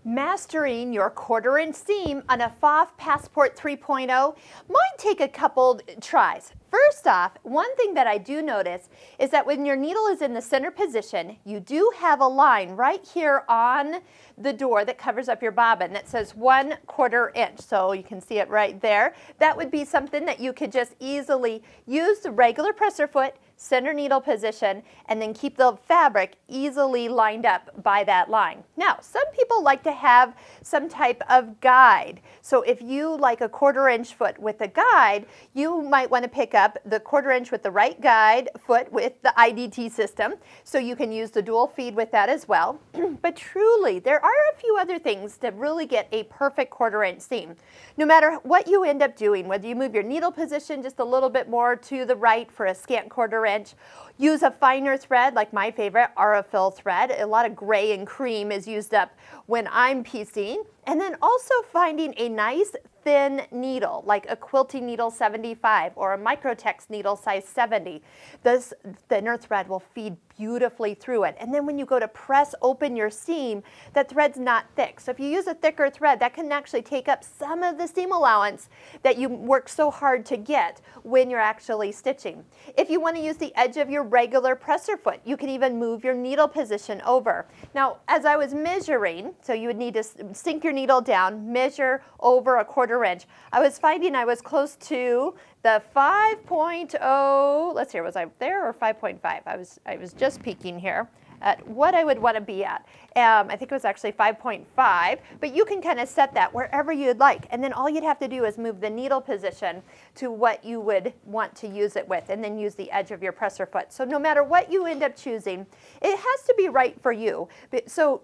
Mastering your 1/4 inch seam on a Pfaff Passport 3.0 might take a couple tries. First off, one thing that I do notice is that when your needle is in the center position, you do have a line right here on the door that covers up your bobbin that says 1/4 inch. So you can see it right there. That would be something that you could just easily use the regular presser foot, center needle position, and then keep the fabric easily lined up by that line. Now, some people like to have some type of guide. So if you like a 1/4 inch foot with a guide, you might want to pick up the 1/4 inch with the right guide foot with the IDT system. So you can use the dual feed with that as well. But truly, there are a few other things to really get a perfect 1/4 inch seam. No matter what you end up doing, whether you move your needle position just a little bit more to the right for a scant 1/4 inch, use a finer thread like my favorite, Aurifil thread. A lot of gray and cream is used up when I'm piecing. And then also finding a nice thin needle, like a quilting needle 75 or a Microtex needle size 70. This thinner thread will feed beautifully through it. And then when you go to press open your seam, that thread's not thick. So if you use a thicker thread, that can actually take up some of the seam allowance that you work so hard to get when you're actually stitching. If you want to use the edge of your regular presser foot, you can even move your needle position over. Now, as I was measuring, so you would need to sink your needle down, measure over a 1/4 inch. I was finding I was close to the 5.0, let's see, was I there or 5.5? I was just peeking here at what I would want to be at. I think it was actually 5.5, but you can kind of set that wherever you'd like. And then all you'd have to do is move the needle position to what you would want to use it with, and then use the edge of your presser foot. So no matter what you end up choosing, it has to be right for you. So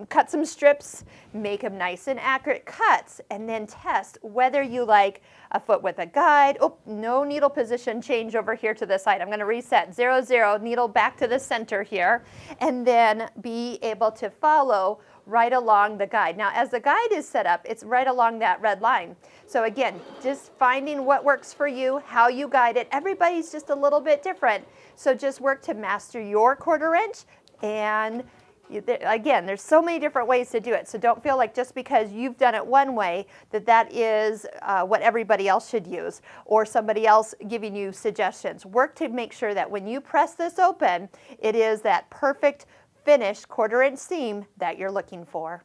cut some strips, make them nice and accurate cuts, and then test whether you like a foot with a guide. Oh, no needle position change over here to the side. I'm going to reset 0, 0, needle back to the center here, and then be able to follow right along the guide. Now, as the guide is set up, it's right along that red line. So again, just finding what works for you, how you guide it. Everybody's just a little bit different. So just work to master your 1/4 inch, and again, there's so many different ways to do it. So don't feel like just because you've done it one way that is what everybody else should use, or somebody else giving you suggestions. Work to make sure that when you press this open, it is that perfect finished 1/4 inch seam that you're looking for.